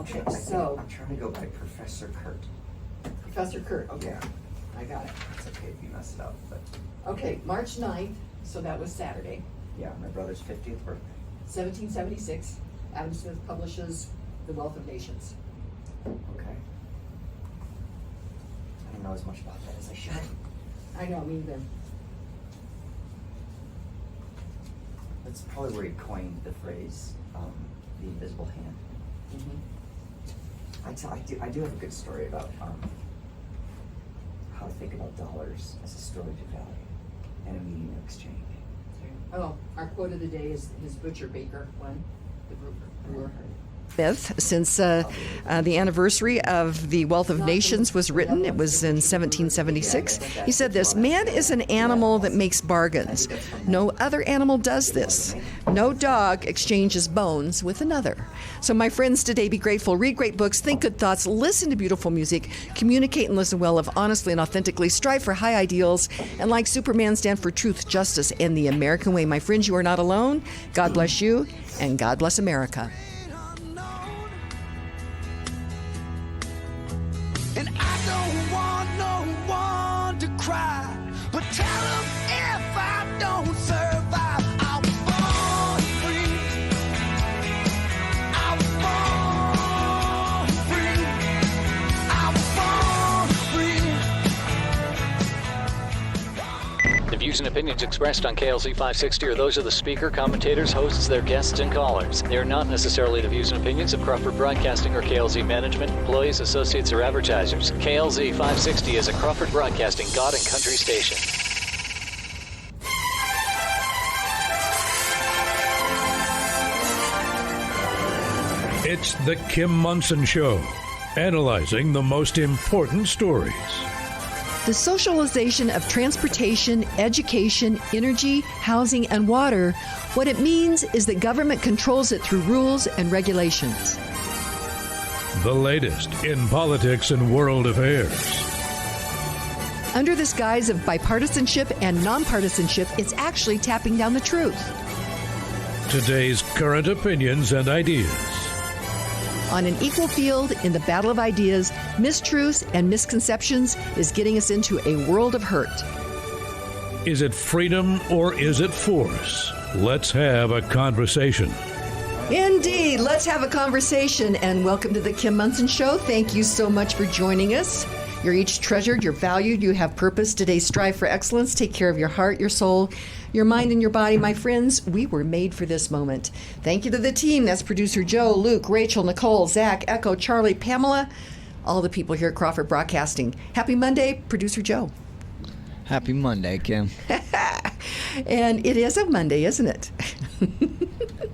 Okay, So, I'm trying to go by Professor Kurt. Professor Kurt, okay, Yeah. I got it. It's okay if you mess it up, but Okay, March 9th, so that was Saturday, yeah, my brother's 50th birthday. 1776. Adam Smith publishes The Wealth of Nations. Okay. I don't know as much about that as I should. I know, me either. That's probably where he coined the phrase, the invisible hand. Mm-hmm. I do have a good story about how to think about dollars as a storage of value and a medium of exchange. Oh, our quote of the day is his butcher baker one, the brewer. 5th, since the anniversary of The Wealth of Nations was written. It was in 1776. He said this: "Man is an animal that makes bargains. No other animal does this. No dog exchanges bones with another." So my friends, today be grateful, read great books, think good thoughts, listen to beautiful music, communicate and listen well, live honestly and authentically, strive for high ideals, and like Superman, stand for truth, justice, and the American way. My friends, you are not alone. God bless you, and God bless America. And I don't want no one to cry, but tell them if I don't survive, I was born free. I was born free. I was born free. The views and opinions expressed on KLZ 560 are those of the speaker, commentators, hosts, their guests, and callers. They are not necessarily the views and opinions of Crawford Broadcasting or KLZ management, employees, associates, or advertisers. KLZ 560 is a Crawford Broadcasting God and Country station. It's the Kim Monson Show, analyzing the most important stories. The socialization of transportation, education, energy, housing, and water, what it means is that government controls it through rules and regulations. The latest in politics and world affairs. Under this guise of bipartisanship and nonpartisanship, it's actually tapping down the truth. Today's current opinions and ideas. On an equal field in the battle of ideas, mistruths and misconceptions is getting us into a world of hurt. Is it freedom or is it force? Let's have a conversation. Indeed. Let's have a conversation, and welcome to the Kim Monson Show. Thank you so much for joining us. You're each treasured, you're valued, you have purpose. Today, strive for excellence. Take care of your heart, your soul, your mind, and your body. My friends, we were made for this moment. Thank you to the team. That's producer Joe, Luke, Rachel, Nicole, Zach, Echo, Charlie, Pamela, all the people here at Crawford Broadcasting. Happy Monday, producer Joe. Happy Monday, Kim. And it is a Monday, isn't it?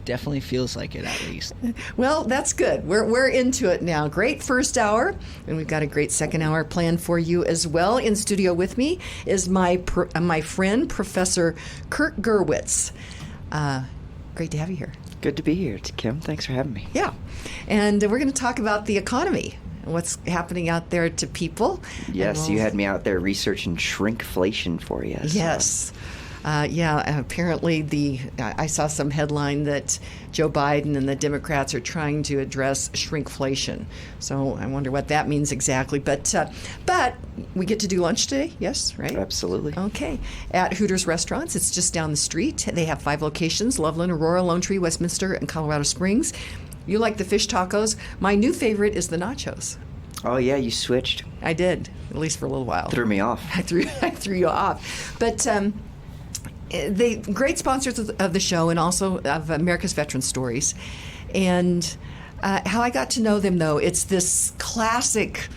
Definitely feels like it, at least. Well, that's good. We're into it now. Great first hour, and we've got a great second hour planned for you as well. In studio with me is my friend, Professor Kurt Gerwitz. Great to have you here. Good to be here, Kim. Thanks for having me. Yeah, and we're going to talk about the economy and what's happening out there to people. Yes, you had me out there researching shrinkflation for you. So. Yes. Apparently I saw some headline that Joe Biden and the Democrats are trying to address shrinkflation. So I wonder what that means exactly. But we get to do lunch today, yes, right? Absolutely. Okay. At Hooters Restaurants. It's just down the street. They have 5 locations: Loveland, Aurora, Lone Tree, Westminster, and Colorado Springs. You like the fish tacos. My new favorite is the nachos. Oh, yeah, you switched. I did, at least for a little while. Threw me off. I threw you off. But they great sponsors of the show and also of America's Veteran Stories. And how I got to know them, though, it's this classic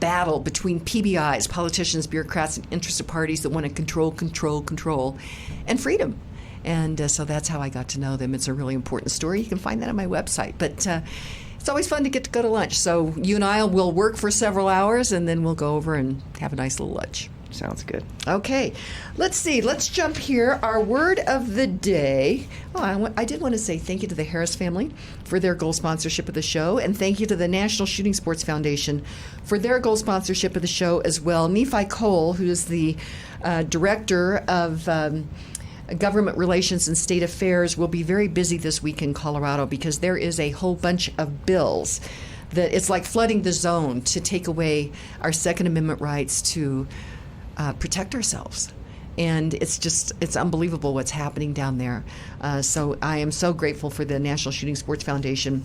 battle between PBIs, politicians, bureaucrats, and interested parties that want to control, and freedom. And so that's how I got to know them. It's a really important story. You can find that on my website. But it's always fun to get to go to lunch. So you and I will work for several hours, and then we'll go over and have a nice little lunch. Sounds good. Okay, let's see. Let's jump here. Our word of the day. Oh, I did want to say thank you to the Harris family for their gold sponsorship of the show, and thank you to the National Shooting Sports Foundation for their gold sponsorship of the show as well. Nephi Cole, who is the director of government relations and state affairs will be very busy this week in Colorado because there is a whole bunch of bills that it's like flooding the zone to take away our Second Amendment rights to protect ourselves. And it's unbelievable what's happening down there. So I am so grateful for the National Shooting Sports Foundation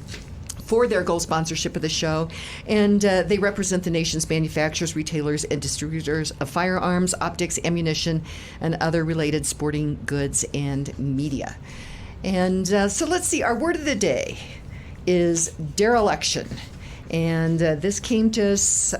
for their gold sponsorship of the show. And they represent the nation's manufacturers, retailers, and distributors of firearms, optics, ammunition, and other related sporting goods and media. And so let's see, our word of the day is dereliction. And this came to us,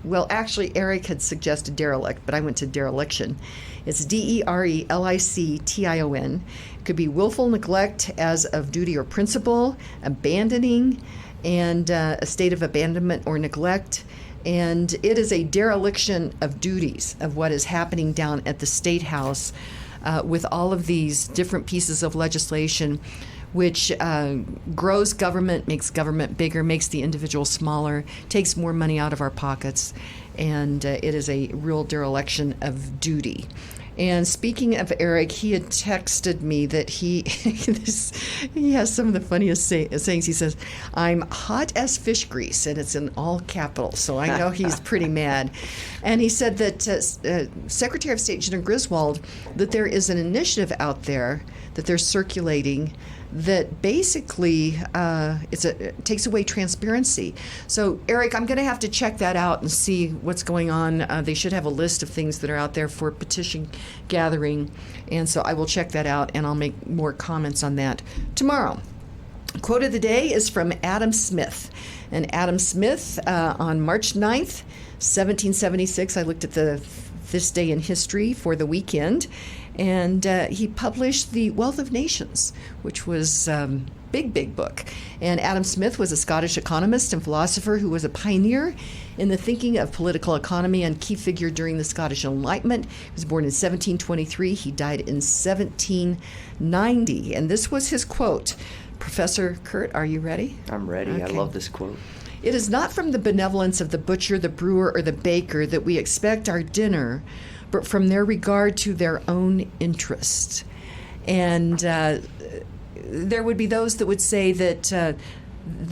well, actually, Eric had suggested derelict, but I went to dereliction. It's DERELICTION. It could be willful neglect as of duty or principle, abandoning, and a state of abandonment or neglect. And it is a dereliction of duties of what is happening down at the State House with all of these different pieces of legislation which grows government, makes government bigger, makes the individual smaller, takes more money out of our pockets, and it is a real dereliction of duty. And speaking of Eric, he had texted me that he has some of the funniest sayings. He says, "I'm hot as fish grease," and it's in all capitals, so I know he's pretty mad. And he said that Secretary of State Jenna Griswold, that there is an initiative out there that they're circulating that basically it takes away transparency. So, Eric, I'm going to have to check that out and see what's going on. They should have a list of things that are out there for petition gathering, and so I will check that out, and I'll make more comments on that tomorrow. Quote of the day is from Adam Smith. And Adam Smith, on March 9th, 1776, I looked at this day in history for the weekend, and he published The Wealth of Nations, which was big book. And Adam Smith was a Scottish economist and philosopher who was a pioneer in the thinking of political economy and key figure during the Scottish Enlightenment. He was born in 1723. He died in 1790. And this was his quote. Professor Kurt, are you ready? I'm ready. Okay. I love this quote. "It is not from the benevolence of the butcher, the brewer, or the baker that we expect our dinner, but from their regard to their own interest." And there would be those that would say that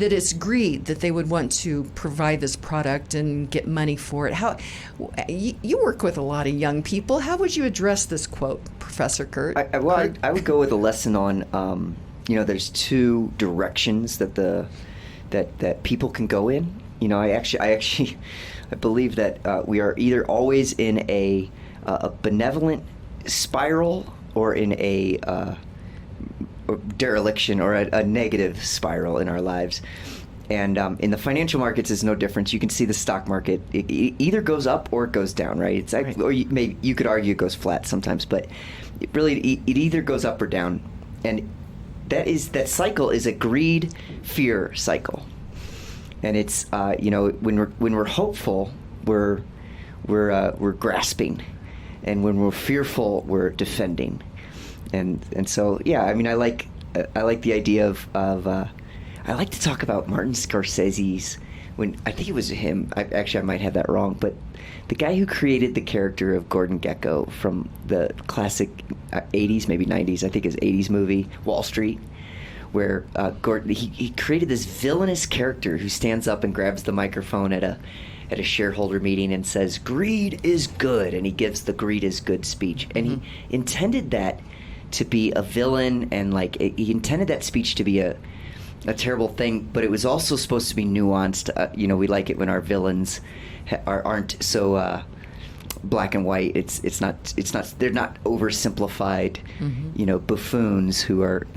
it's greed, that they would want to provide this product and get money for it. How you work with a lot of young people. How would you address this quote, Professor Kurt? I would go with a lesson on, there's two directions that people can go in. I believe that we are either always in a benevolent spiral or in a dereliction or a negative spiral in our lives. And in the financial markets, is no difference. You can see the stock market; it either goes up or it goes down, right? It's right. Or you could argue it goes flat sometimes, but it either goes up or down. And that cycle is a greed fear cycle. And it's when we're hopeful, we're grasping, and when we're fearful, we're defending. And so I like the idea of I like to talk about Martin Scorsese's, when I think it was him. I might have that wrong, but the guy who created the character of Gordon Gekko from the classic 80s, maybe 90s, I think his 80s movie Wall Street, where Gordon he created this villainous character who stands up and grabs the microphone at a shareholder meeting and says, "Greed is good," and he gives the "Greed is good" speech. And he intended that to be a villain, and he intended that speech to be a terrible thing, but it was also supposed to be nuanced. We like it when our villains aren't so black and white. It's not they're not oversimplified, buffoons who are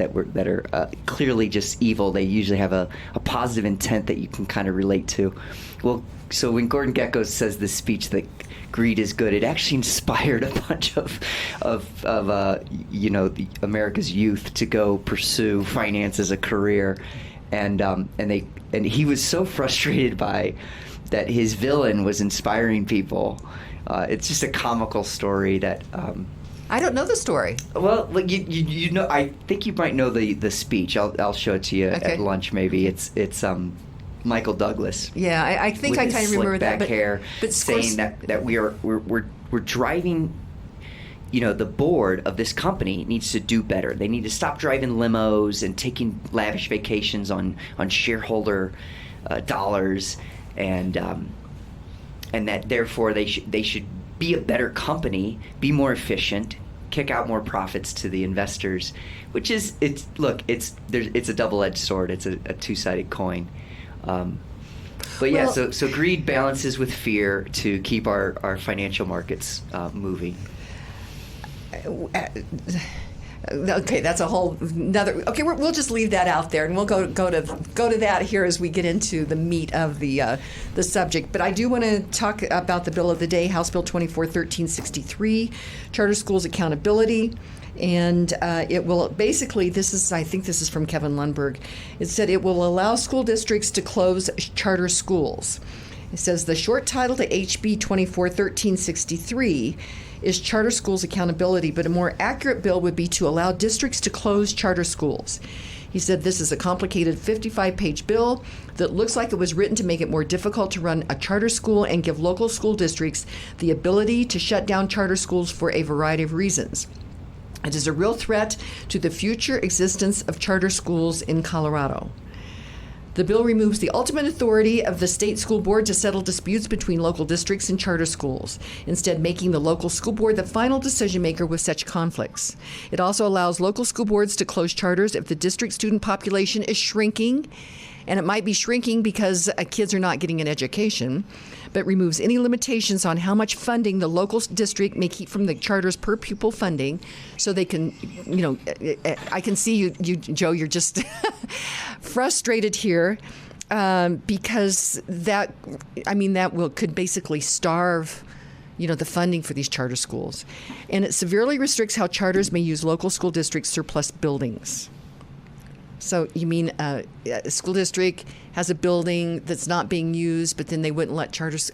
clearly just evil. They usually have a positive intent that you can kind of relate to. Well, so when Gordon Gekko says this speech that greed is good, it actually inspired a bunch of America's youth to go pursue finance as a career, and he was so frustrated by that his villain was inspiring people. It's just a comical story that. I don't know the story. Well, you know, I think you might know the speech. I'll show it to you at lunch. Maybe it's Michael Douglas. Yeah, I think I kind of remember that. Back hair, but saying that we're driving the board of this company needs to do better. They need to stop driving limos and taking lavish vacations on shareholder dollars, and that therefore they should be a better company, be more efficient, kick out more profits to the investors. Which is it's a double-edged sword. It's a two-sided coin. But yeah, so greed balances with fear to keep our financial markets moving. Okay, that's a whole another. Okay, we'll just leave that out there, and we'll go to that here as we get into the meat of the subject. But I do want to talk about the bill of the day, House Bill 24-1363, Charter Schools Accountability. And it will basically, I think this is from Kevin Lundberg. It said it will allow school districts to close charter schools. It says the short title to HB 24-1363 is Charter Schools Accountability, but a more accurate bill would be to allow districts to close charter schools. He said this is a complicated 55-page bill that looks like it was written to make it more difficult to run a charter school and give local school districts the ability to shut down charter schools for a variety of reasons. It is a real threat to the future existence of charter schools in Colorado. The bill removes the ultimate authority of the state school board to settle disputes between local districts and charter schools, instead making the local school board the final decision maker with such conflicts. It also allows local school boards to close charters if the district student population is shrinking, and it might be shrinking because kids are not getting an education, but removes any limitations on how much funding the local district may keep from the charter's per pupil funding, so they can, I can see you Joe, you're just frustrated here because that could basically starve the funding for these charter schools. And it severely restricts how charters may use local school district surplus buildings. So you mean a school district has a building that's not being used, but then they wouldn't let charters.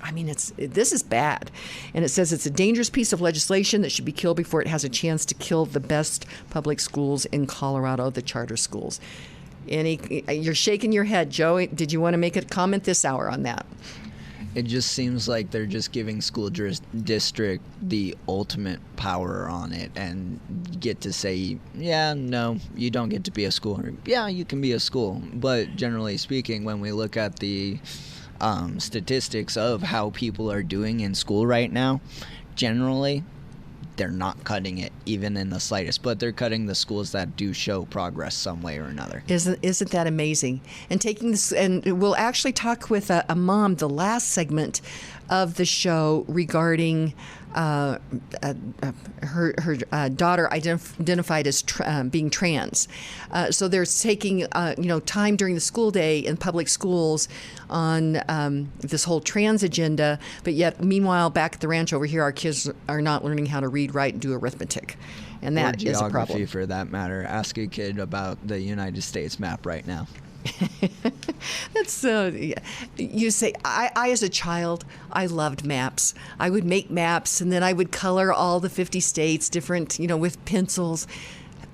This is bad. And it says it's a dangerous piece of legislation that should be killed before it has a chance to kill the best public schools in Colorado, the charter schools. You're shaking your head, Joe. Did you want to make a comment this hour on that? It just seems like they're just giving school district the ultimate power on it and get to say, yeah, no, you don't get to be a school. Or, yeah, you can be a school. But generally speaking, when we look at the statistics of how people are doing in school right now, generally, they're not cutting it even in the slightest, but they're cutting the schools that do show progress some way or another. Isn't that amazing? And taking this, and we'll actually talk with a mom the last segment of the show regarding her daughter identified as being trans. So they're taking time during the school day in public schools on this whole trans agenda, but yet meanwhile back at the ranch over here, our kids are not learning how to read, write, and do arithmetic. And that is a problem. Geography, for that matter. Ask a kid about the United States map right now. That's you say I as a child, I loved maps. I would make maps and then I would color all the 50 states different, with pencils.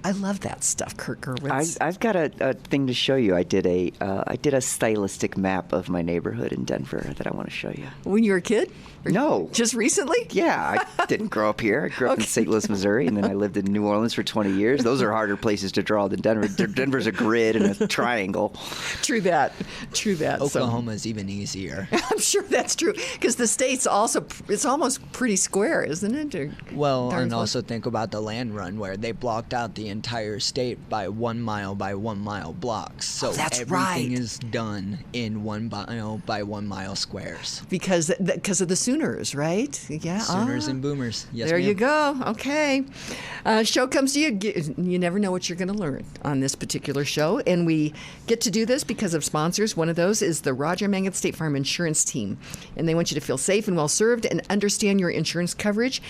I love that stuff, Kurt Gerwitz. I've got a thing to show you. I did a stylistic map of my neighborhood in Denver that I want to show you. When you were a kid? Or no. Just recently? Yeah, I didn't grow up here. I grew up in St. Louis, Missouri, and then I lived in New Orleans for 20 years. Those are harder places to draw than Denver. Denver's a grid and a triangle. True that. Oklahoma's even easier. I'm sure that's true, because the state's also, it's almost pretty square, isn't it? Well, and also think about the land run where they blocked out the entire state by 1 mile by 1 mile blocks. So everything is done in 1 mile by 1 mile squares. Because of the Sooners, right? Yeah. Sooners and Boomers. Yes, there ma'am. you go. Okay. Show comes to you. You never know what you're going to learn on this particular show. And we get to do this because of sponsors. One of those is the Roger Mangan State Farm Insurance Team. And they want you to feel safe and well served and understand your insurance coverage.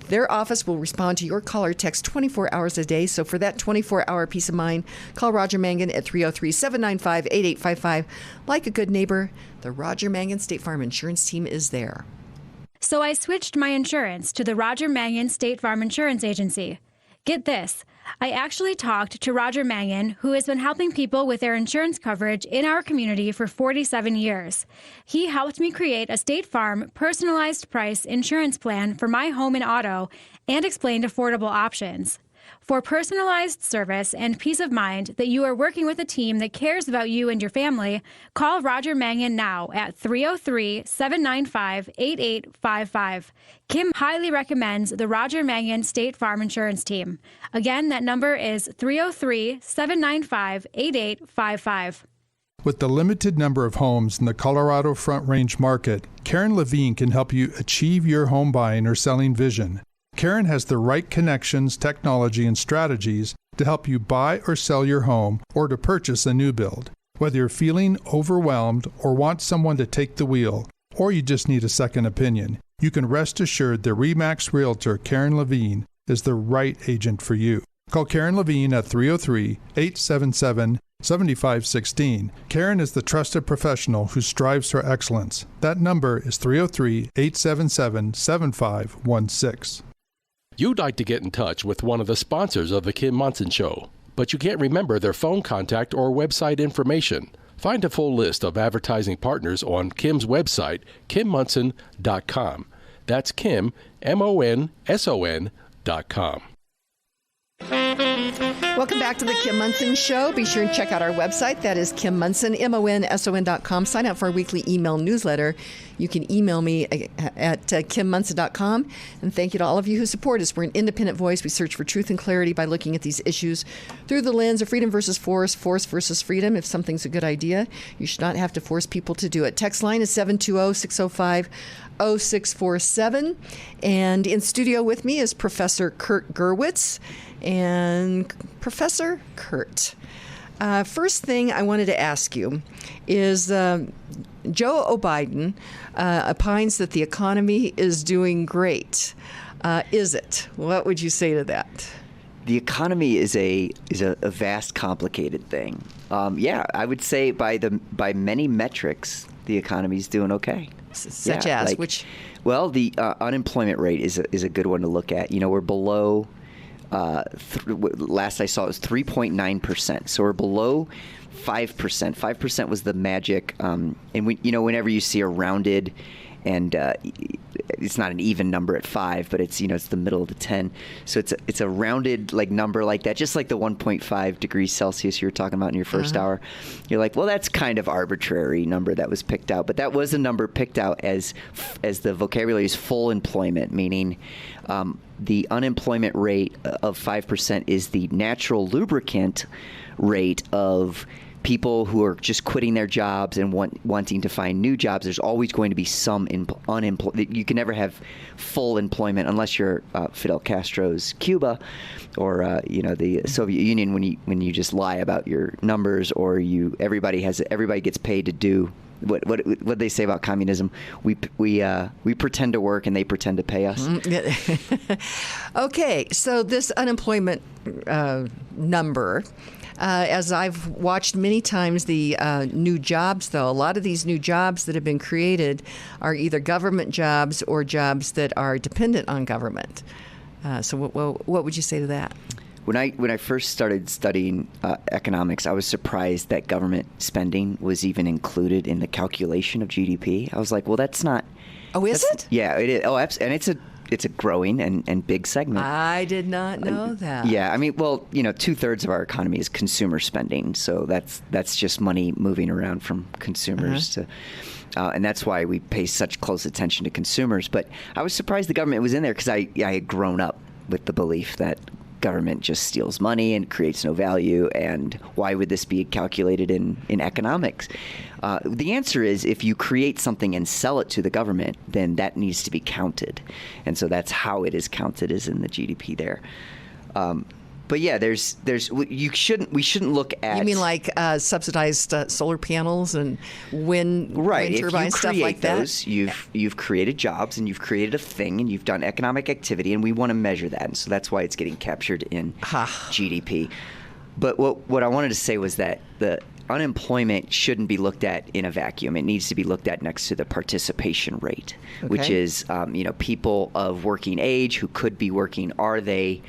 Their office will respond to your call or text 24 hours a day. So for that 24-hour peace of mind, call Roger Mangan at 303-795-8855. Like a good neighbor, the Roger Mangan State Farm Insurance Team is there. So I switched my insurance to the Roger Mangan State Farm Insurance Agency. Get this. I actually talked to Roger Mangan, who has been helping people with their insurance coverage in our community for 47 years. He helped me create a State Farm personalized price insurance plan for my home and auto and explained affordable options. For personalized service and peace of mind that you are working with a team that cares about you and your family, call Roger Mangan now at 303-795-8855. Kim highly recommends the Roger Mangan State Farm Insurance Team. Again, that number is 303-795-8855. With the limited number of homes in the Colorado Front Range market, Karen Levine can help you achieve your home buying or selling vision. Karen has the right connections, technology, and strategies to help you buy or sell your home or to purchase a new build. Whether you're feeling overwhelmed or want someone to take the wheel, or you just need a second opinion, you can rest assured the RE/MAX Realtor, Karen Levine, is the right agent for you. Call Karen Levine at 303-877-7516. Karen is the trusted professional who strives for excellence. That number is 303-877-7516. You'd like to get in touch with one of the sponsors of The Kim Monson Show, but you can't remember their phone contact or website information. Find a full list of advertising partners on Kim's website, kimmonson.com. That's Kim, MONSON.com. Welcome back to the Kim Monson Show. Be sure and check out our website. That is Kim Monson, MONSON.com. Sign up for our weekly email newsletter. You can email me at kimmonson.com. And thank you to all of you who support us. We're an independent voice. We search for truth and clarity by looking at these issues through the lens of freedom versus force, force versus freedom. If something's a good idea, you should not have to force people to do it. Text line is 720-605-0647. And in studio with me is Professor Kurt Gerwitz. And Professor Kurt, first thing I wanted to ask you is Joe Biden opines that the economy is doing great. Is it? What would you say to that? The economy is a vast, complicated thing. I would say by many metrics, the economy is doing okay. Such as which? Well, the unemployment rate is a good one to look at. You know, we're below. Last I saw it was 3.9%. So we're below 5%. 5% was the magic. And whenever you see a rounded, and it's not an even number at 5, but it's it's the middle of the 10. So it's a rounded number like that, just like the 1.5 degrees Celsius you were talking about in your first hour. You're like, well, that's kind of arbitrary number that was picked out, but that was a number picked out as the vocabulary is full employment, meaning the unemployment rate of 5% is the natural lubricant rate of people who are just quitting their jobs and wanting to find new jobs. There's always going to be some unemployment. You can never have full employment unless you're Fidel Castro's Cuba, or the Soviet Union, when you just lie about your numbers, or everybody gets paid to do what they say about communism. We pretend to work and they pretend to pay us. Okay, so this unemployment number. As I've watched many times, the new jobs, though, a lot of these new jobs that have been created are either government jobs or jobs that are dependent on government. So what would you say to that? When I first started studying economics, I was surprised that government spending was even included in the calculation of GDP. I was like, well, that's not. Oh, is it? Yeah, it is. Oh, and it's a growing and big segment. I did not know that. Yeah, I mean, well, 2/3 of our economy is consumer spending, so that's just money moving around from consumers to, and that's why we pay such close attention to consumers. But I was surprised the government was in there because I had grown up with the belief that government just steals money and creates no value, and why would this be calculated in economics? The answer is, if you create something and sell it to the government, then that needs to be counted, and so that's how it is counted, is in the GDP there. But yeah, we shouldn't look at. You mean like subsidized solar panels and wind turbine stuff like that? Those, you've created jobs and you've created a thing and you've done economic activity, and we want to measure that, and so that's why it's getting captured in GDP. But what I wanted to say was that the unemployment shouldn't be looked at in a vacuum. It needs to be looked at next to the participation rate, which is people of working age who could be working. Are they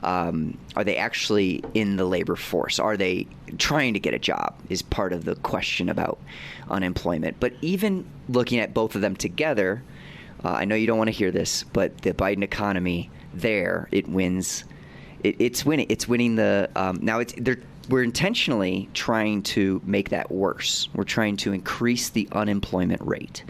are they actually in the labor force? Are they trying to get a job is part of the question about unemployment. But even looking at both of them together, I know you don't want to hear this, but the Biden economy there, it wins. It's winning. It's winning the now. We're intentionally trying to make that worse. We're trying to increase the unemployment rate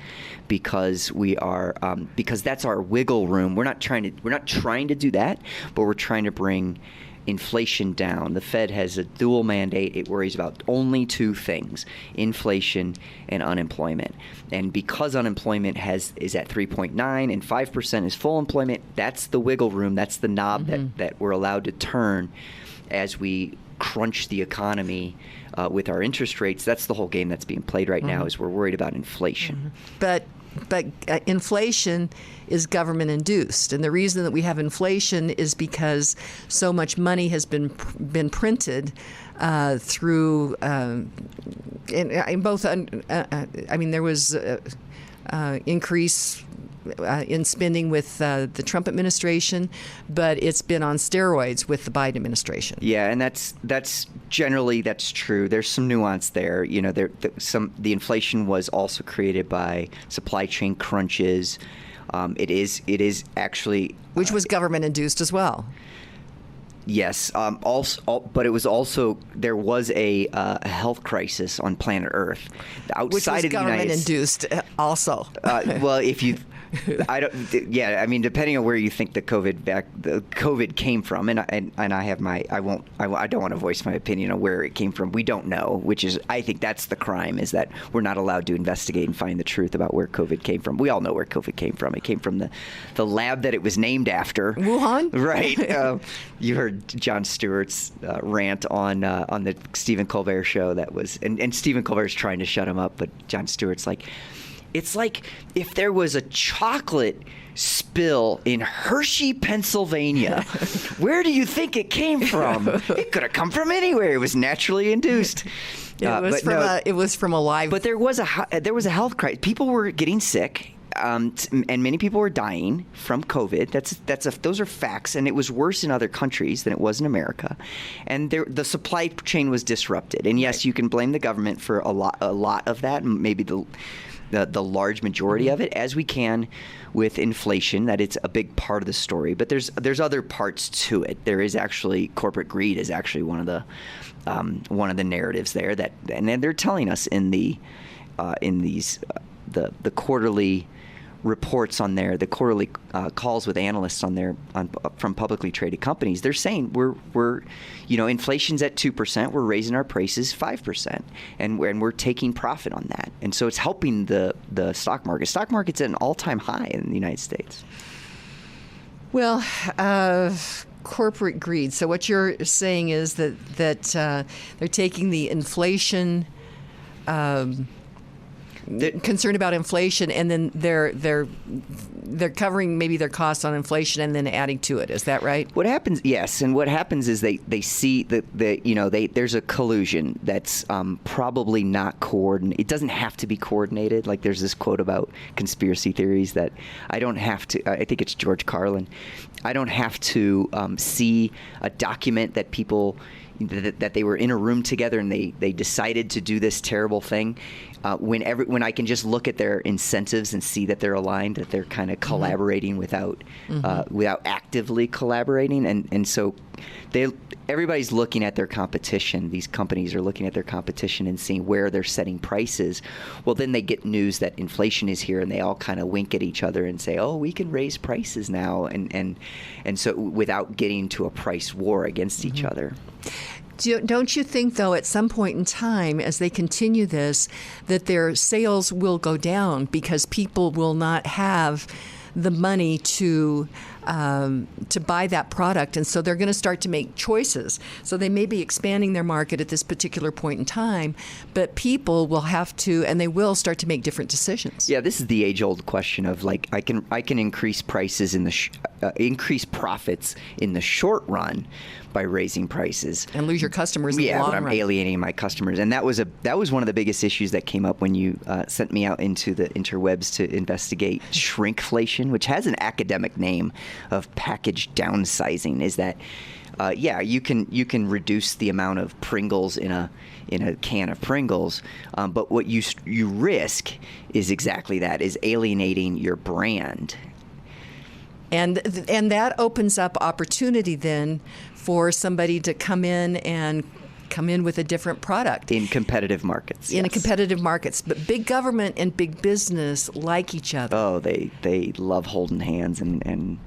because we are because that's our wiggle room. We're not trying to do that, but we're trying to bring inflation down. The Fed has a dual mandate. It worries about only two things: inflation and unemployment. And because unemployment is at 3.9 and 5% is full employment, that's the wiggle room. That's the knob that we're allowed to turn as we crunch the economy with our interest rates. That's the whole game that's being played right now. Is we're worried about inflation. But inflation is government induced, and the reason that we have inflation is because so much money has been printed through in both. I mean, there was increase in spending with the Trump administration, but it's been on steroids with the Biden administration. Yeah, and that's generally true. There's some nuance there. You know, the inflation was also created by supply chain crunches. It is actually which was government induced as well. Yes, but it was also there was a health crisis on planet Earth outside which was of the government United induced also. Well, if you. I don't. Yeah, I mean, depending on where you think the COVID came from, and I have my. I don't want to voice my opinion on where it came from. We don't know, which is I think that's the crime, is that we're not allowed to investigate and find the truth about where COVID came from. We all know where COVID came from. It came from the lab that it was named after, Wuhan. Right. You heard Jon Stewart's rant on the Stephen Colbert show. That was and Stephen Colbert's trying to shut him up, but Jon Stewart's like. It's like if there was a chocolate spill in Hershey, Pennsylvania. Where do you think it came from? It could have come from anywhere. It was naturally induced. It was from a live. But there was a health crisis. People were getting sick. And many people were dying from COVID. Those are facts, and it was worse in other countries than it was in America. And the supply chain was disrupted. And yes, you can blame the government for a lot of that, maybe the large majority of it, as we can with inflation. That it's a big part of the story. But there's other parts to it. There is actually corporate greed is actually one of the narratives there and they're telling us in the quarterly reports on there, the quarterly calls with analysts on there from publicly traded companies. They're saying we're inflation's at 2%. We're raising our prices 5%, and we're taking profit on that. And so it's helping the stock market. Stock market's at an all-time high in the United States. Well, corporate greed. So what you're saying is that they're taking the inflation. Concerned about inflation, and then they're covering maybe their costs on inflation and then adding to it. Is that right? What happens? Yes, and what happens is they see that there's a collusion that's probably not coordinated. It doesn't have to be coordinated. Like there's this quote about conspiracy theories that I don't have to. I think it's George Carlin. I don't have to see a document that people. That they were in a room together and they decided to do this terrible thing. When I can just look at their incentives and see that they're aligned, that they're kind of collaborating without actively collaborating, and so everybody's looking at their competition. These companies are looking at their competition and seeing where they're setting prices. Well, then they get news that inflation is here, and they all kind of wink at each other and say, "Oh, we can raise prices now," and so without getting to a price war against each other. Don't you think, though, at some point in time, as they continue this, that their sales will go down because people will not have the money to buy that product, and so they're going to start to make choices. So they may be expanding their market at this particular point in time, but people will have to, and they will start to make different decisions. Yeah, this is the age-old question of like I can increase prices in increase profits in the short run by raising prices and lose your customers in the long run. Yeah, but I'm alienating my customers, and that was one of the biggest issues that came up when you sent me out into the interwebs to investigate shrinkflation, which has an academic name, of package downsizing is that, you can reduce the amount of Pringles in a can of Pringles, but what you risk is exactly that, is alienating your brand. And that opens up opportunity then for somebody to come in with a different product. In competitive markets. In competitive markets. But big government and big business like each other. Oh, they love holding hands and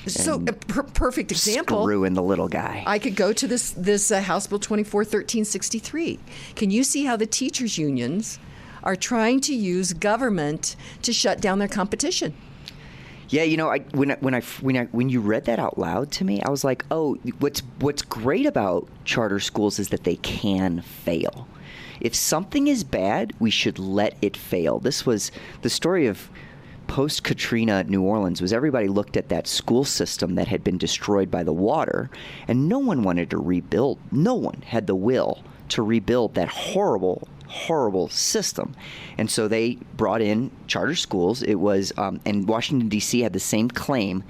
so a perfect example. Screwing the little guy. I could go to this House Bill 241363. Can you see how the teachers unions are trying to use government to shut down their competition? Yeah, when you read that out loud to me, I was like, oh, what's great about charter schools is that they can fail. If something is bad, we should let it fail. This was the story of post-Katrina New Orleans. Was everybody looked at that school system that had been destroyed by the water, and no one wanted to rebuild. No one had the will to rebuild that horrible system. And so they brought in charter schools. It was, and Washington, D.C. had the same claim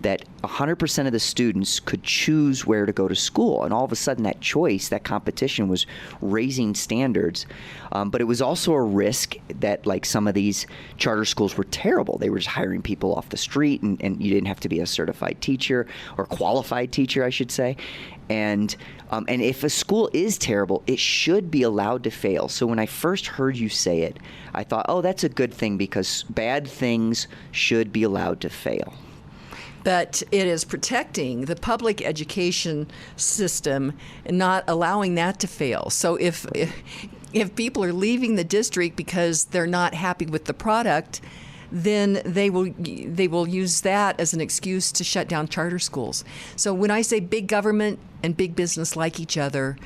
that 100% of the students could choose where to go to school. And all of a sudden that choice, that competition was raising standards. But it was also a risk that like some of these charter schools were terrible. They were just hiring people off the street and you didn't have to be a certified teacher or qualified teacher, I should say. And if a school is terrible, it should be allowed to fail. So when I first heard you say it, I thought, oh, that's a good thing because bad things should be allowed to fail. But it is protecting the public education system and not allowing that to fail. So if people are leaving the district because they're not happy with the product, then they will use that as an excuse to shut down charter schools. So when I say big government and big business like each other,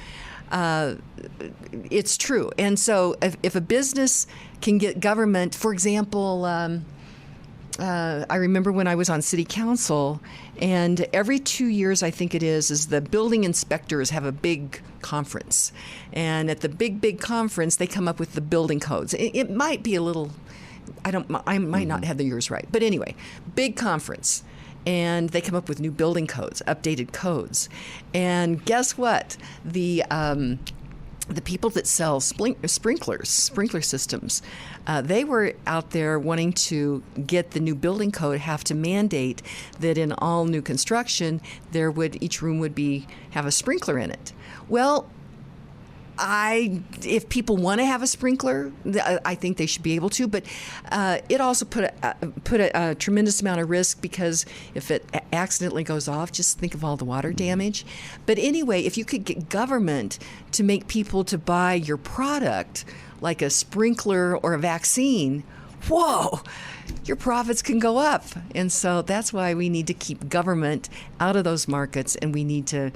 it's true. And so if a business can get government, for example, I remember when I was on city council, and every 2 years, I think it is the building inspectors have a big conference. And at the big conference, they come up with the building codes. It might be a little, I might not have the years right. But anyway, big conference. And they come up with new building codes, updated codes. And guess what? The people that sell sprinkler systems, they were out there wanting to get the new building code, have to mandate that in all new construction, each room would have a sprinkler in it. Well, if people want to have a sprinkler, I think they should be able to. But it also put a tremendous amount of risk because if it accidentally goes off, just think of all the water damage. But anyway, if you could get government to make people to buy your product, like a sprinkler or a vaccine, whoa, your profits can go up. And so that's why we need to keep government out of those markets, and we need to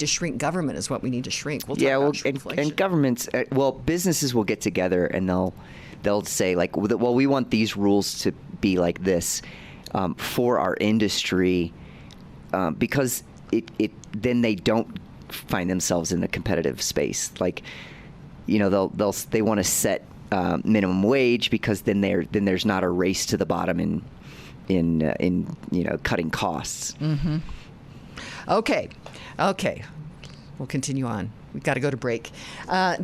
shrink government is what we need to shrink. We'll talk about shrinkflation. And governments, businesses will get together and they'll say like, well, we want these rules to be like this for our industry because then they don't find themselves in a competitive space. Like, they want to set minimum wage because then there's not a race to the bottom in cutting costs. Mm-hmm. Okay. We'll continue on. We've got to go to break.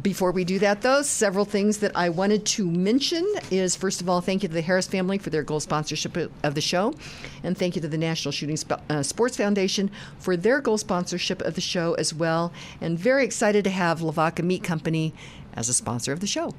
Before we do that, though, several things that I wanted to mention is, first of all, thank you to the Harris family for their gold sponsorship of the show. And thank you to the National Shooting Sports Foundation for their gold sponsorship of the show as well. And very excited to have Lavaca Meat Company as a sponsor of the show.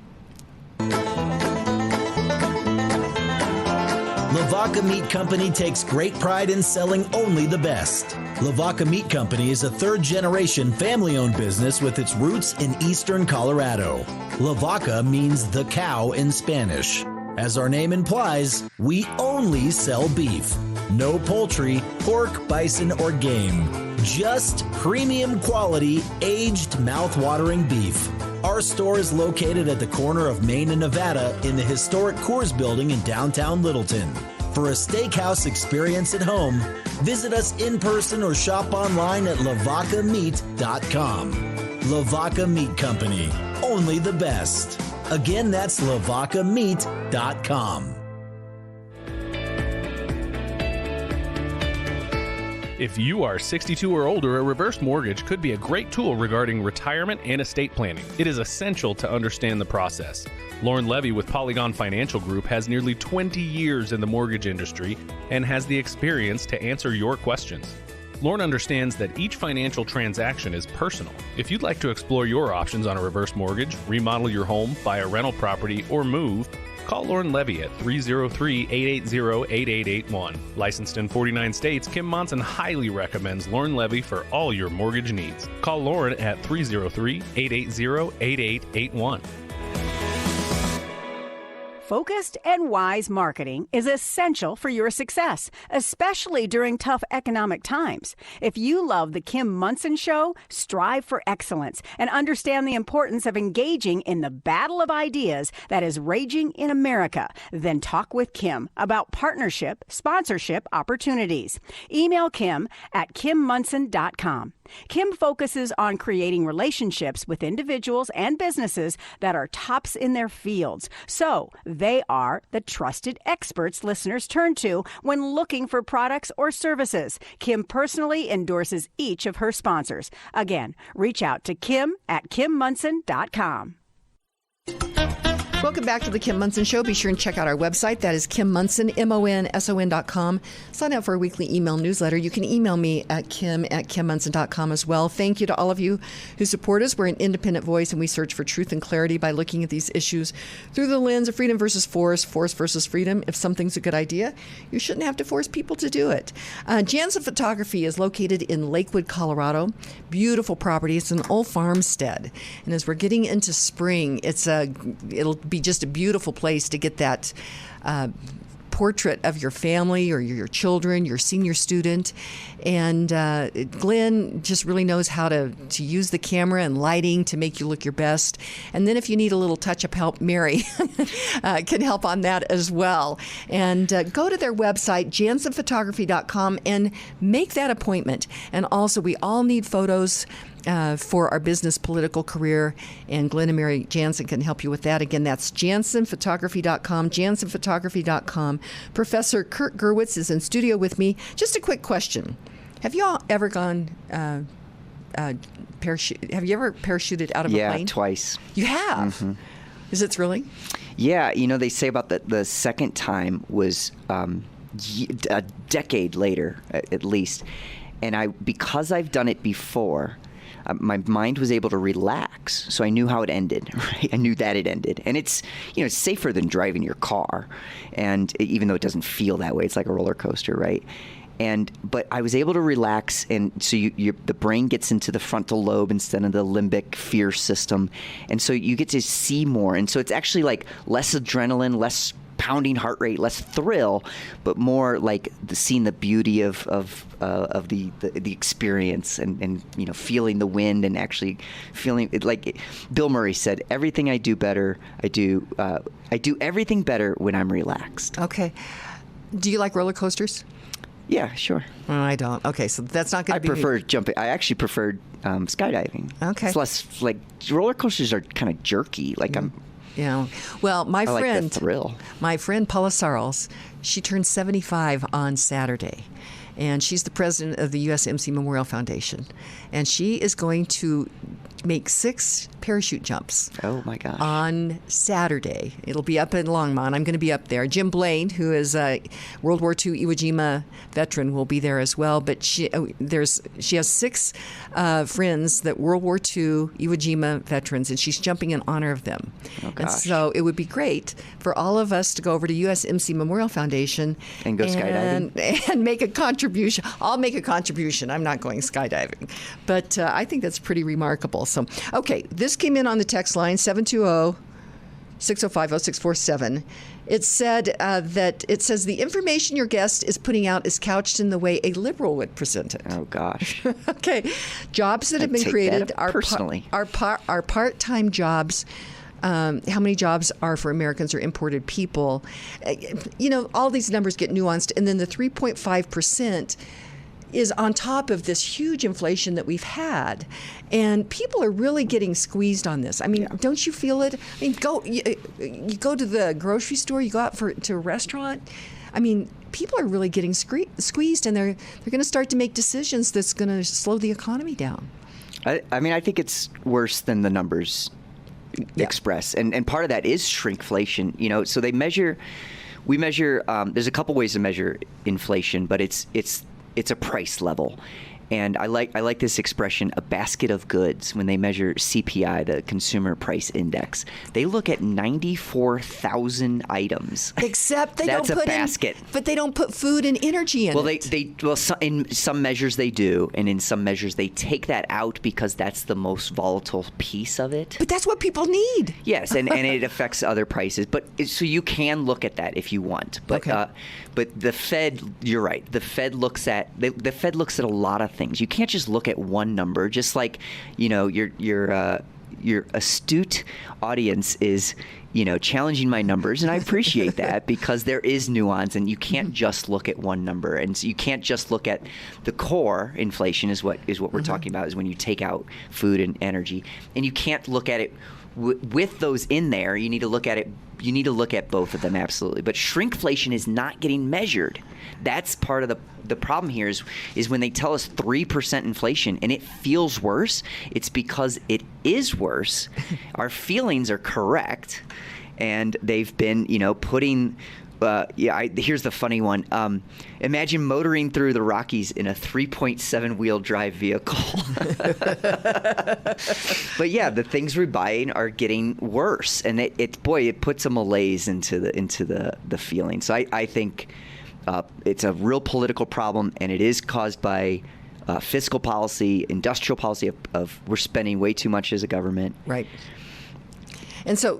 Lavaca Meat Company takes great pride in selling only the best. Lavaca Meat Company is a third-generation family-owned business with its roots in eastern Colorado. Lavaca means the cow in Spanish. As our name implies, we only sell beef. No poultry, pork, bison, or game. Just premium quality, aged, mouth-watering beef. Our store is located at the corner of Main and Nevada in the historic Coors Building in downtown Littleton. For a steakhouse experience at home, visit us in person or shop online at lavacameat.com. Lavaca Meat Company, only the best. Again, that's lavacameat.com. If you are 62 or older, a reverse mortgage could be a great tool regarding retirement and estate planning. It is essential to understand the process. Lauren Levy with Polygon Financial Group has nearly 20 years in the mortgage industry and has the experience to answer your questions. Lauren understands that each financial transaction is personal. If you'd like to explore your options on a reverse mortgage, remodel your home, buy a rental property, or move, call Lauren Levy at 303-880-8881. Licensed in 49 states, Kim Monson highly recommends Lauren Levy for all your mortgage needs. Call Lauren at 303-880-8881. Focused and wise marketing is essential for your success, especially during tough economic times. If you love The Kim Monson Show, strive for excellence and understand the importance of engaging in the battle of ideas that is raging in America, then talk with Kim about partnership, sponsorship opportunities. Email Kim at kimmonson.com. Kim focuses on creating relationships with individuals and businesses that are tops in their fields. So they are the trusted experts listeners turn to when looking for products or services. Kim personally endorses each of her sponsors. Again, reach out to Kim at kimmonson.com. Welcome back to the Kim Monson Show. Be sure and check out our website. That is Kim Monson, MONSON.com. Sign up for a weekly email newsletter. You can email me at kim@kimmonson.com as well. Thank you to all of you who support us. We're an independent voice, and we search for truth and clarity by looking at these issues through the lens of freedom versus force versus freedom. If something's a good idea, you shouldn't have to force people to do it. Jansen Photography is located in Lakewood, Colorado. Beautiful property. It's an old farmstead. And as we're getting into spring, it'll be just a beautiful place to get that portrait of your family or your children, your senior student. And Glenn just really knows how to use the camera and lighting to make you look your best. And then if you need a little touch-up help, Mary can help on that as well. And go to their website, jansenphotography.com, and make that appointment. And also, we all need photos for our business political career, and Glenn and Mary Jansen can help you with that. Again, that's jansenphotography.com, jansenphotography.com. Professor Kurt Gerwitz is in studio with me. Just a quick question. Have you all ever gone parachute? Have you ever parachuted out of a plane? Yeah, twice. You have? Mm-hmm. Is it thrilling? Yeah, they say about the second time was a decade later, at least. And because I've done it before, my mind was able to relax, so I knew how it ended. Right? I knew that it ended, and it's it's safer than driving your car, and even though it doesn't feel that way, it's like a roller coaster, right? But I was able to relax, and so the brain gets into the frontal lobe instead of the limbic fear system, and so you get to see more, and so it's actually like less adrenaline, less pounding heart rate, less thrill, but more like seeing the beauty of the experience and feeling the wind and actually feeling it. Like Bill Murray said, everything I do better, I do everything better when I'm relaxed. Okay. Do you like roller coasters? Yeah, sure. Well, I don't. Okay, so that's not going to be... I prefer jumping. I actually preferred skydiving. Okay. It's less, like, roller coasters are kind of jerky. Like, Yeah. Well, my like friend, the thrill. My friend Paula Sarles, she turned 75 on Saturday, and she's the president of the USMC Memorial Foundation, and she is going to make 6 parachute jumps. Oh my gosh! On Saturday, it'll be up in Longmont. I'm going to be up there. Jim Blaine, who is a World War II Iwo Jima veteran, will be there as well. But she has 6 friends that World War II Iwo Jima veterans, and she's jumping in honor of them. Oh gosh! And so it would be great for all of us to go over to USMC Memorial Foundation and go skydiving and make a contribution. I'll make a contribution. I'm not going skydiving, but I think that's pretty remarkable. So, okay, this came in on the text line, 720-605-0647. It said it says the information your guest is putting out is couched in the way a liberal would present it. Oh gosh. Okay, jobs that have been created are part-time jobs. How many jobs are for Americans or imported people? All these numbers get nuanced, and then the 3.5% is on top of this huge inflation that we've had. And people are really getting squeezed on this. I mean, Don't you feel it? I mean, you go to the grocery store, you go out to a restaurant. I mean, people are really getting squeezed, and they're going to start to make decisions that's going to slow the economy down. I mean, I think it's worse than the numbers express, and part of that is shrinkflation. You know, so we measure. There's a couple ways to measure inflation, but it's a price level. And I like this expression, a basket of goods, when they measure CPI, the Consumer Price Index. They look at 94,000 items. Except they That's don't put a basket. but they don't put food and energy in it. In some measures they do, and in some measures they take that out because that's the most volatile piece of it. But that's what people need. Yes, and it affects other prices. But so you can look at that if you want. But but the Fed, you're right. The Fed looks at a lot of things. You can't just look at one number. Just like, you know, your astute audience is, you know, challenging my numbers, and I appreciate that because there is nuance, and you can't just look at one number, and so you can't just look at the core inflation is what we're talking about, is when you take out food and energy, and you can't look at it with those in there. You need to look at it. You need to look at both of them, absolutely. But shrinkflation is not getting measured. That's part of the problem here is when they tell us 3% inflation and it feels worse, it's because it is worse. Our feelings are correct, and they've been, you know, putting here's the funny one. Imagine motoring through the Rockies in a 3.7 wheel drive vehicle. But yeah, the things we're buying are getting worse, and it puts a malaise into the feeling. So I think it's a real political problem, and it is caused by fiscal policy, industrial policy of we're spending way too much as a government. Right. And so,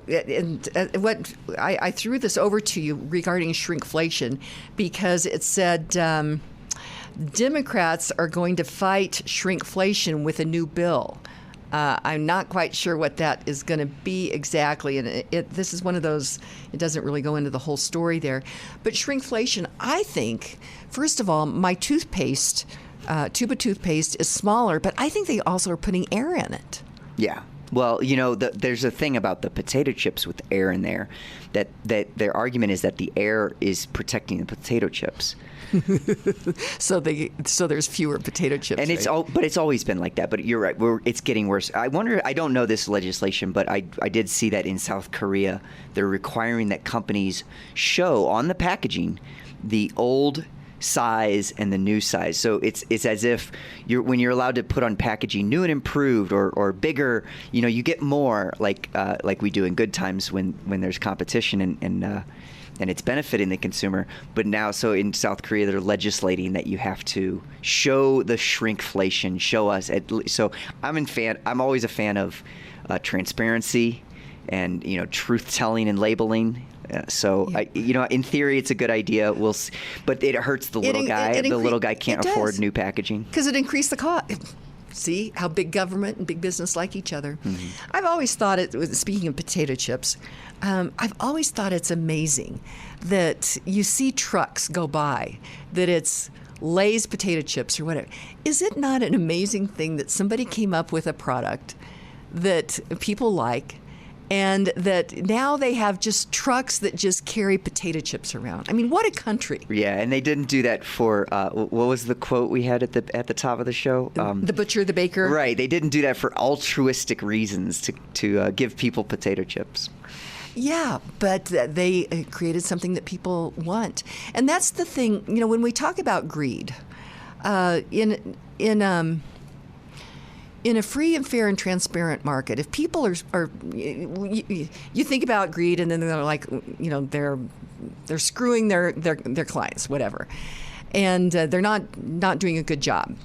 what I threw this over to you regarding shrinkflation because it said Democrats are going to fight shrinkflation with a new bill. I'm not quite sure what that is going to be exactly, and this is one of those. It doesn't really go into the whole story there, but shrinkflation. I think, first of all, my toothpaste, tube of toothpaste, is smaller, but I think they also are putting air in it. Yeah. Well, you know, there's a thing about the potato chips with air in there, that their argument is that the air is protecting the potato chips. So there's fewer potato chips. And it's always been like that. But you're right. It's getting worse. I wonder. I don't know this legislation, but I did see that in South Korea they're requiring that companies show on the packaging the old size and the new size. So it's as if when you're allowed to put on packaging new and improved or bigger, you know, you get more like we do in good times when there's competition and it's benefiting the consumer. But now, so in South Korea, they're legislating that you have to show the shrinkflation, show us. So I'm always a fan of transparency and, you know, truth telling and labeling. In theory, it's a good idea. We'll see, but it hurts the little guy. The little guy can't afford new packaging because it increased the cost. See how big government and big business like each other. Mm-hmm. I've always thought speaking of potato chips, I've always thought it's amazing that you see trucks go by that it's Lay's potato chips or whatever. Is it not an amazing thing that somebody came up with a product that people like? And that now they have just trucks that just carry potato chips around. I mean, what a country! Yeah, and they didn't do that for what was the quote we had at the top of the show? The butcher, the baker. Right, they didn't do that for altruistic reasons to give people potato chips. Yeah, but they created something that people want, and that's the thing. You know, when we talk about greed, in a free and fair and transparent market, if people are you think about greed and then they're like, you know, they're screwing their clients, whatever, and they're not doing a good job.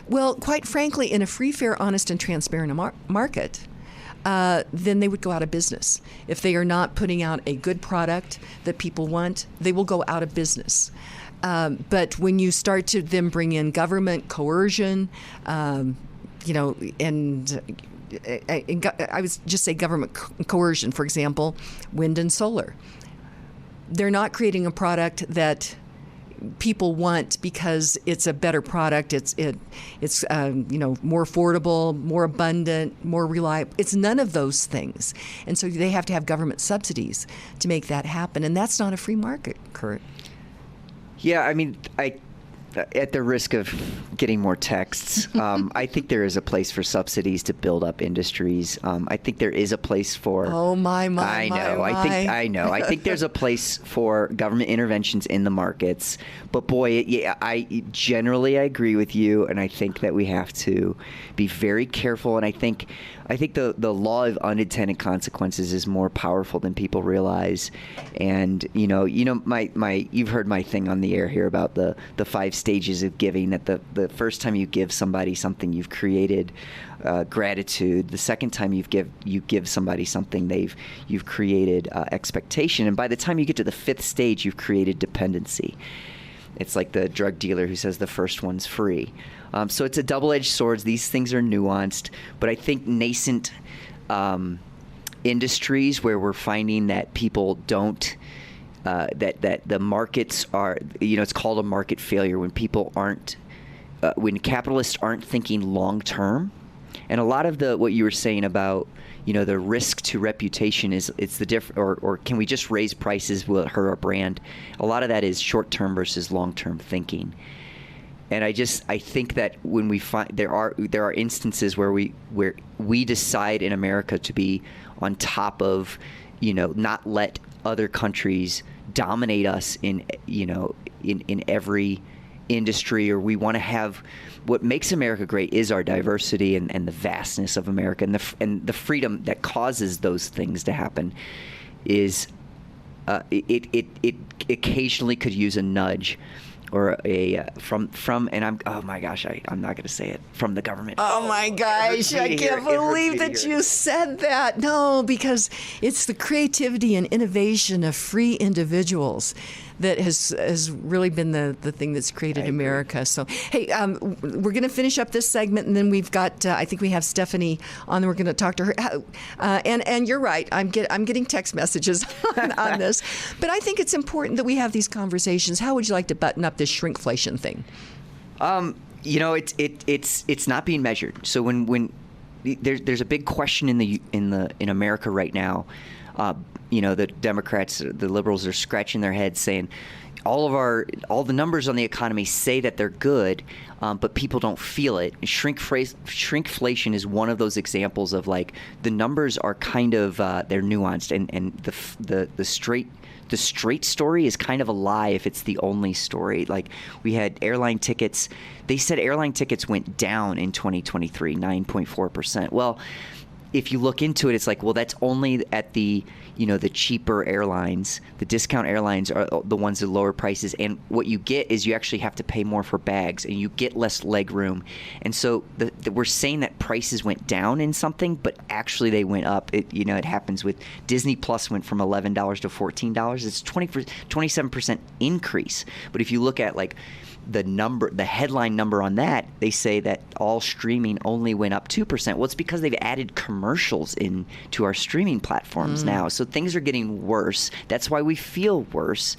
Well, quite frankly, in a free, fair, honest, and transparent market, then they would go out of business. If they are not putting out a good product that people want, they will go out of business. But when you start to then bring in government coercion, you know, and I would just say government coercion, for example, wind and solar. They're not creating a product that people want because it's a better product. It's you know, more affordable, more abundant, more reliable. It's none of those things, and so they have to have government subsidies to make that happen, and that's not a free market, Kurt. Yeah, I mean, at the risk of getting more texts, I think there is a place for subsidies to build up industries. I think there is a place for. Oh my! I know. I know. I think there's a place for government interventions in the markets. But boy, I generally agree with you, and I think that we have to be very careful. And I think the law of unintended consequences is more powerful than people realize. And my you've heard my thing on the air here about the 5 stages of giving. That the first time you give somebody something, you've created gratitude. The second time you give somebody something, you've created expectation. And by the time you get to the 5th stage, you've created dependency. It's like the drug dealer who says the first one's free. So it's a double-edged sword. These things are nuanced, but I think nascent industries where we're finding that people don't, that the markets are, it's called a market failure when people aren't, when capitalists aren't thinking long-term. And a lot of what you were saying about, the risk to reputation it's the or can we just raise prices, will it hurt our brand? A lot of that is short-term versus long-term thinking. And I think that when we find there are instances where we decide in America to be on top of, not let other countries dominate us in every industry, or we want to have what makes America great is our diversity and the vastness of America and the freedom that causes those things to happen. Is it occasionally could use a nudge or a from and I'm not going to say it, from the government. Oh my gosh, I can't believe that you said that. No, because it's the creativity and innovation of free individuals that has really been the thing that's created America. So, hey, we're going to finish up this segment, and then we've got, I think we have Stephanie on, and we're going to talk to her. And you're right, I'm getting text messages on this. But I think it's important that we have these conversations. How would you like to button up this shrinkflation thing? It's not being measured. So when there's a big question in America right now. The Democrats, the liberals are scratching their heads saying all the numbers on the economy say that they're good, but people don't feel it. Shrinkflation is one of those examples of, like, the numbers are kind of they're nuanced, and the straight story is kind of a lie if it's the only story. Like, we had airline tickets. They said airline tickets went down in 2023, 9.4%. Well, if you look into it, it's like, well, that's only at the cheaper airlines. The discount airlines are the ones at lower prices. And what you get is you actually have to pay more for bags, and you get less leg room. And so we're saying that prices went down in something, but actually they went up. It happens with Disney Plus went from $11 to $14. It's 27% increase. But if you look at, like, the headline number on that, they say that all streaming only went up 2%. Well, it's because they've added commercials into our streaming platforms now. So things are getting worse. That's why we feel worse.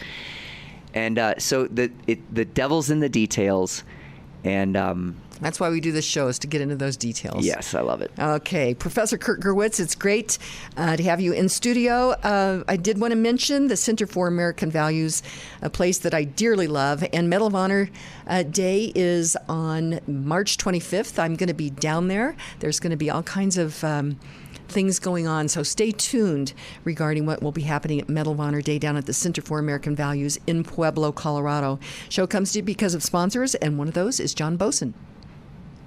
And so the devil's in the details. And that's why we do this show, is to get into those details. Yes, I love it. Okay, Professor Kurt Gerwitz, it's great to have you in studio. I did want to mention the Center for American Values, a place that I dearly love, and Medal of Honor Day is on March 25th. I'm going to be down there. There's going to be all kinds of things going on, so stay tuned regarding what will be happening at Medal of Honor Day down at the Center for American Values in Pueblo, Colorado. Show comes to you because of sponsors, and one of those is John Boson.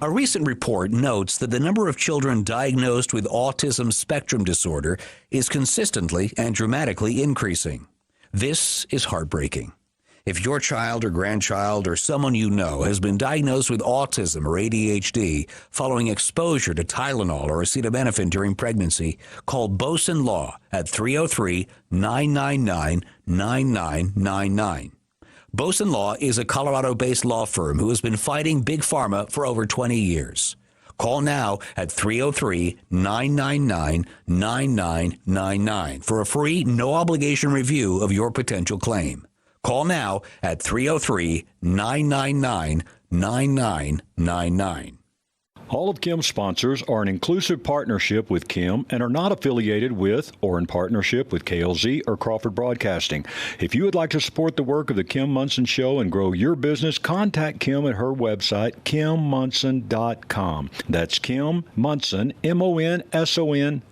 A recent report notes that the number of children diagnosed with autism spectrum disorder is consistently and dramatically increasing. This is heartbreaking. If your child or grandchild or someone you know has been diagnosed with autism or ADHD following exposure to Tylenol or acetaminophen during pregnancy, call Boson Law at 303-999-9999. Boson Law is a Colorado-based law firm who has been fighting Big Pharma for over 20 years. Call now at 303-999-9999 for a free, no-obligation review of your potential claim. Call now at 303-999-9999. All of Kim's sponsors are an inclusive partnership with Kim and are not affiliated with or in partnership with KLZ or Crawford Broadcasting. If you would like to support the work of the Kim Monson Show and grow your business, contact Kim at her website, kimmonson.com. That's Kim Monson, MONSON.com.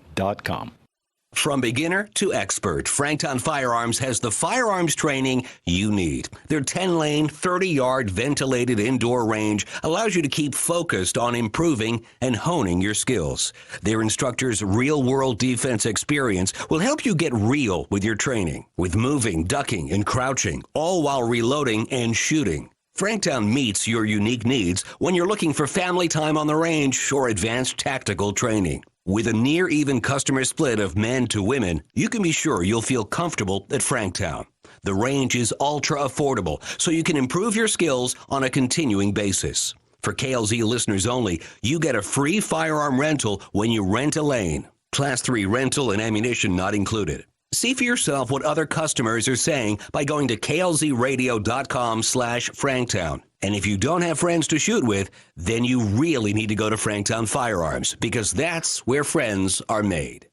From beginner to expert, Franktown Firearms has the firearms training you need. Their 10-lane, 30-yard ventilated indoor range allows you to keep focused on improving and honing your skills. Their instructors' real-world defense experience will help you get real with your training, with moving, ducking, and crouching, all while reloading and shooting. Franktown meets your unique needs when you're looking for family time on the range or advanced tactical training. With a near-even customer split of men to women, you can be sure you'll feel comfortable at Franktown. The range is ultra-affordable, so you can improve your skills on a continuing basis. For KLZ listeners only, you get a free firearm rental when you rent a lane. Class 3 rental and ammunition not included. See for yourself what other customers are saying by going to klzradio.com/Franktown. And if you don't have friends to shoot with, then you really need to go to Franktown Firearms, because that's where friends are made.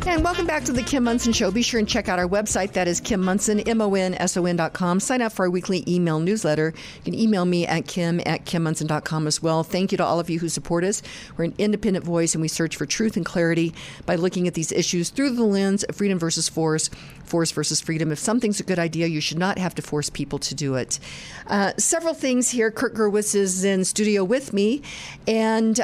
And welcome back to the Kim Monson Show. Be sure and check out our website. That is Kim Monson, MONSON.com. Sign up for our weekly email newsletter. You can email me at kim@kimmonson.com as well. Thank you to all of you who support us. We're an independent voice, and we search for truth and clarity by looking at these issues through the lens of freedom versus force, force versus freedom. If something's a good idea, you should not have to force people to do it. Several things here. Kurt Gerwitz is in studio with me, and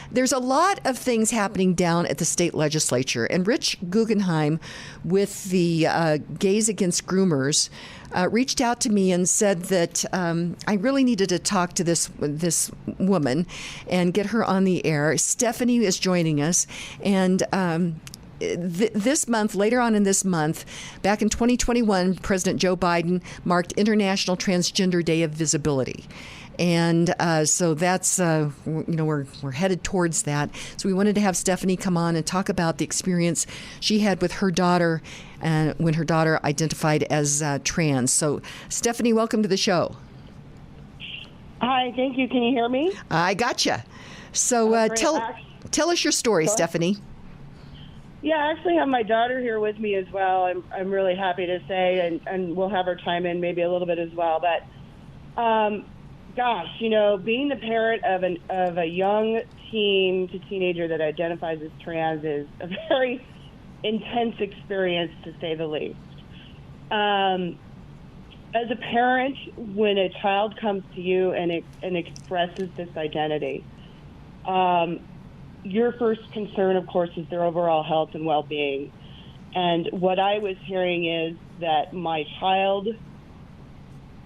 there's a lot of things happening down at the state legislature. And Rich Guggenheim with the Gays Against Groomers reached out to me and said that I really needed to talk to this woman and get her on the air. Stephanie is joining us, and this month, later on in this month, back in 2021, President Joe Biden marked International Transgender Day of Visibility. And so that's, we're headed towards that. So we wanted to have Stephanie come on and talk about the experience she had with her daughter when her daughter identified as trans. So, Stephanie, welcome to the show. Hi, thank you. Can you hear me? I gotcha. So tell us your story, Stephanie. Yeah, I actually have my daughter here with me as well. I'm really happy to say, and we'll have her chime in maybe a little bit as well. But gosh, being the parent of a young teen to teenager that identifies as trans is a very intense experience, to say the least. As a parent, when a child comes to you and expresses this identity, your first concern, of course, is their overall health and well-being. And what I was hearing is that my child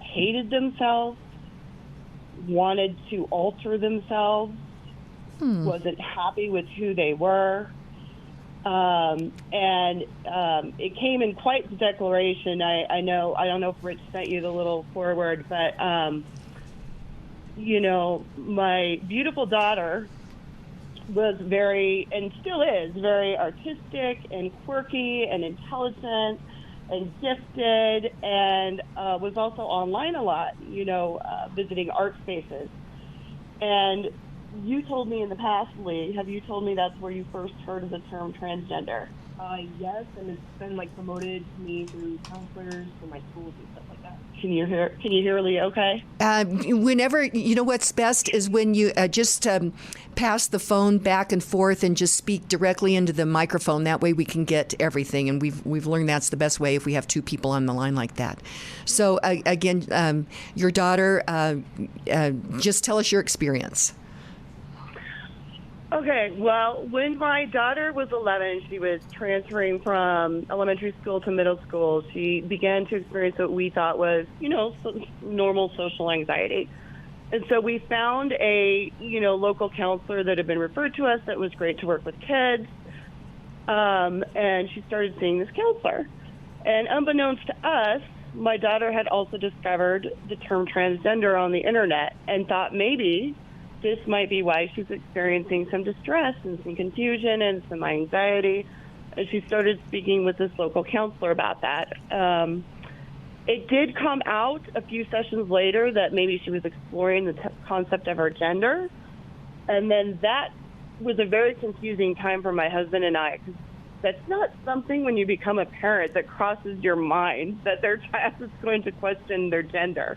hated themselves, wanted to alter themselves, wasn't happy with who they were. And it came in quite the declaration. I don't know if Rich sent you the little foreword, but, my beautiful daughter was very, and still is, very artistic and quirky and intelligent and gifted, and was also online a lot, visiting art spaces. And you told me in the past, Lee, have you told me that's where you first heard of the term transgender? Yes, and it's been promoted to me through counselors for my schools and stuff like that. Can you hear Lee okay? Whenever, what's best is when you just pass the phone back and forth and just speak directly into the microphone. That way we can get everything, and we've learned that's the best way if we have two people on the line like that. So again, your daughter, just tell us your experience. Okay, well, when my daughter was 11, she was transferring from elementary school to middle school. She began to experience what we thought was, normal social anxiety. And so we found a, local counselor that had been referred to us that was great to work with kids. And she started seeing this counselor. And unbeknownst to us, my daughter had also discovered the term transgender on the internet and thought maybe this might be why she's experiencing some distress and some confusion and some anxiety. And she started speaking with this local counselor about that. It did come out a few sessions later that maybe she was exploring the concept of her gender. And then that was a very confusing time for my husband and I, because that's not something when you become a parent that crosses your mind, that their child is going to question their gender.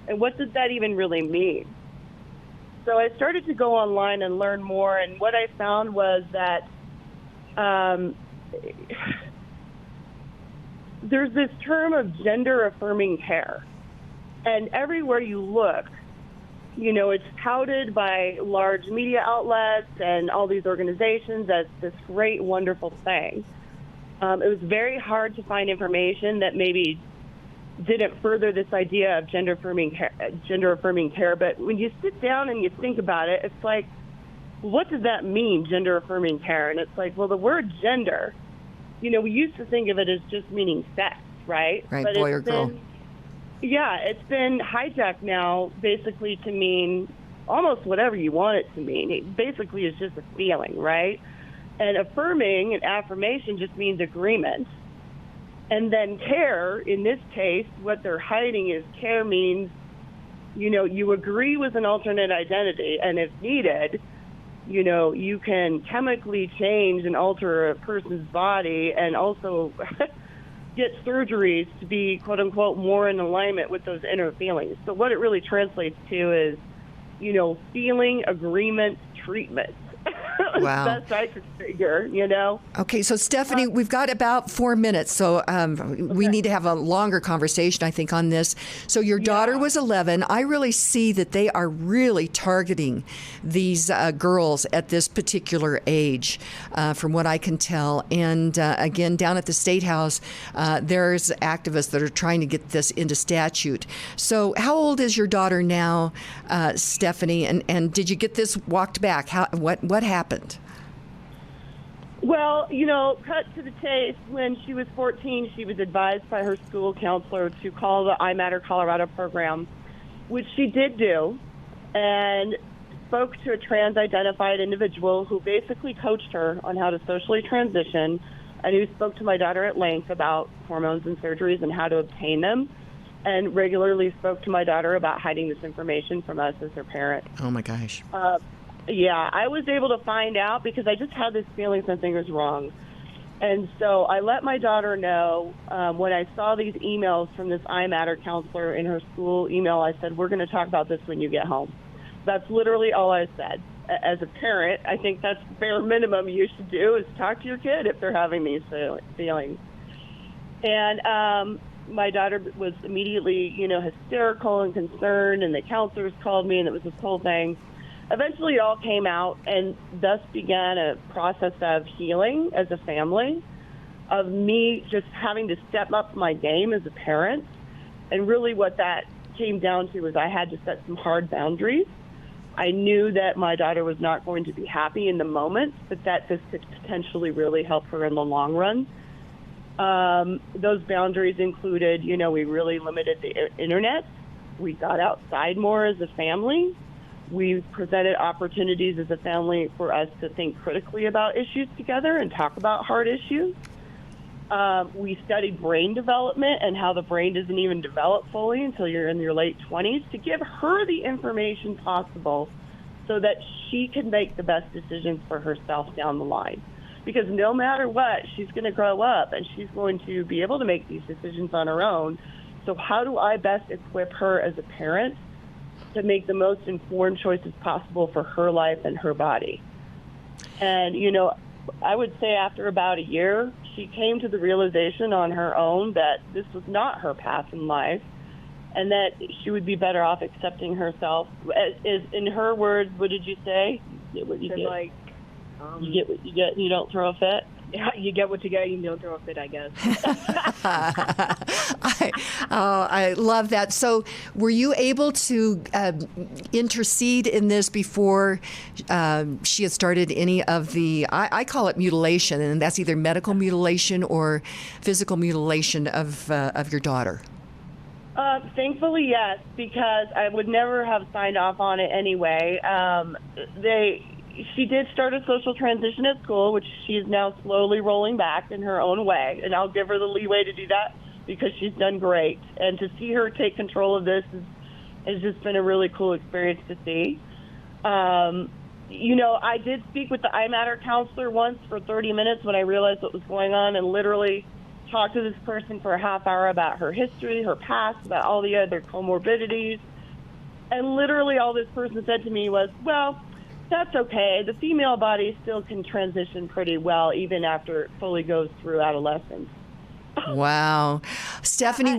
And what does that even really mean? So I started to go online and learn more, and what I found was that there's this term of gender-affirming care. And everywhere you look, you know, it's touted by large media outlets and all these organizations as this great, wonderful thing. It was very hard to find information that maybe didn't further this idea of gender-affirming care. But when you sit down and you think about it, it's like, what does that mean, gender-affirming care? And it's like, well, the word gender, you know, we used to think of it as just meaning sex, right? Right, but boy or girl. Yeah, it's been hijacked now basically to mean almost whatever you want it to mean. It basically is just a feeling, right? And affirming and affirmation just means agreement. And then care, in this case, what they're hiding is care means, you know, you agree with an alternate identity, and if needed, you know, you can chemically change and alter a person's body and also get surgeries to be, quote unquote, more in alignment with those inner feelings. So what it really translates to is, you know, feeling, agreement, treatment. Wow. Best I could figure, you know. Okay, so Stephanie, we've got about 4 minutes, so we need to have a longer conversation, I think, on this. So your daughter was 11. I really see that they are really targeting these girls at this particular age, from what I can tell. And again, down at the State House, there's activists that are trying to get this into statute. So how old is your daughter now, Stephanie? And did you get this walked back? What happened? Well, you know, cut to the chase, when she was 14, she was advised by her school counselor to call the I Matter Colorado program, which she did do, and spoke to a trans-identified individual who basically coached her on how to socially transition, and who spoke to my daughter at length about hormones and surgeries and how to obtain them, and regularly spoke to my daughter about hiding this information from us as her parent. Oh, my gosh. Yeah, I was able to find out because I just had this feeling something was wrong. And so I let my daughter know when I saw these emails from this I Matter counselor in her school email. I said, we're going to talk about this when you get home. That's literally all I said. As a parent, I think that's the bare minimum you should do, is talk to your kid if they're having these feelings. And my daughter was immediately, you know, hysterical and concerned, and the counselors called me, and it was this whole thing. Eventually, it all came out, and thus began a process of healing as a family, of me just having to step up my game as a parent. And really what that came down to was I had to set some hard boundaries. I knew that my daughter was not going to be happy in the moment, but that this could potentially really help her in the long run. Those boundaries included, you know, we really limited the internet. We got outside more as a family. We presented opportunities as a family for us to think critically about issues together and talk about hard issues. We studied brain development and how the brain doesn't even develop fully until you're in your late 20s, to give her the information possible so that she can make the best decisions for herself down the line. Because no matter what, she's going to grow up and she's going to be able to make these decisions on her own. So how do I best equip her as a parent to make the most informed choices possible for her life and her body? And, you know, I would say after about a year, she came to the realization on her own that this was not her path in life, and that she would be better off accepting herself. In her words, what did you say? You get what you get. Like, you get what you get, you don't throw a fit? Yeah, you get what you get, you don't throw a fit, I guess. I love that. So were you able to intercede in this before she had started any of the, I call it mutilation, and that's either medical mutilation or physical mutilation of your daughter? Thankfully, yes, because I would never have signed off on it anyway. She did start a social transition at school, which she is now slowly rolling back in her own way, and I'll give her the leeway to do that. because she's done great. And to see her take control of this has just been a really cool experience to see. I did speak with the iMatter counselor once for 30 minutes when I realized what was going on, and literally talked to this person for a half hour about her history, her past, about all the other comorbidities. And literally all this person said to me was, well, that's okay. The female body still can transition pretty well even after it fully goes through adolescence. Wow. Stephanie,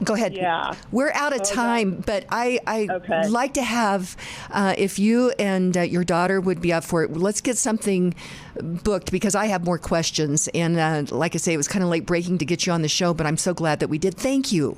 go ahead. Yeah. We're out of time, but I'd like to have, if you and your daughter would be up for it, let's get something booked because I have more questions. And like I say, it was kind of late breaking to get you on the show, but I'm so glad that we did. Thank you.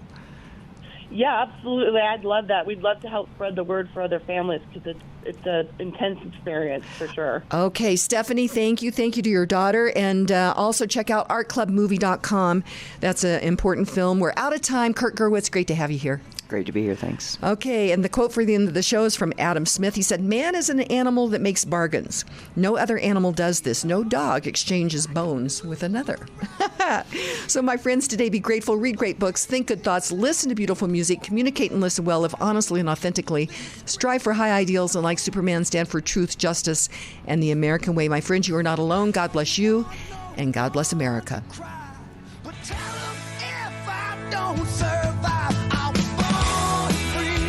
Yeah, absolutely. I'd love that. We'd love to help spread the word for other families because it's an intense experience for sure. Okay, Stephanie, thank you. Thank you to your daughter. And also check out artclubmovie.com. That's an important film. We're out of time. Kurt Gerwitz, great to have you here. Great to be here. Thanks. Okay, and the quote for the end of the show is from Adam Smith. He said, "Man is an animal that makes bargains. No other animal does this. No dog exchanges bones with another." So, my friends, today be grateful, read great books, think good thoughts, listen to beautiful music, communicate and listen well, live honestly and authentically, strive for high ideals, and like Superman, stand for truth, justice, and the American way. My friends, you are not alone. God bless you, and God bless America. Don't survive. I was born free.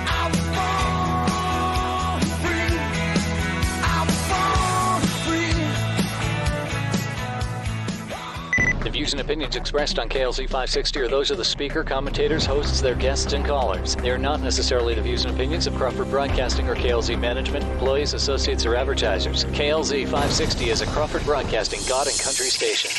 I was born free. I was born free. The views and opinions expressed on KLZ 560 are those of the speaker, commentators, hosts, their guests, and callers. They are not necessarily the views and opinions of Crawford Broadcasting or KLZ management, employees, associates, or advertisers. KLZ 560 is a Crawford Broadcasting God and Country station.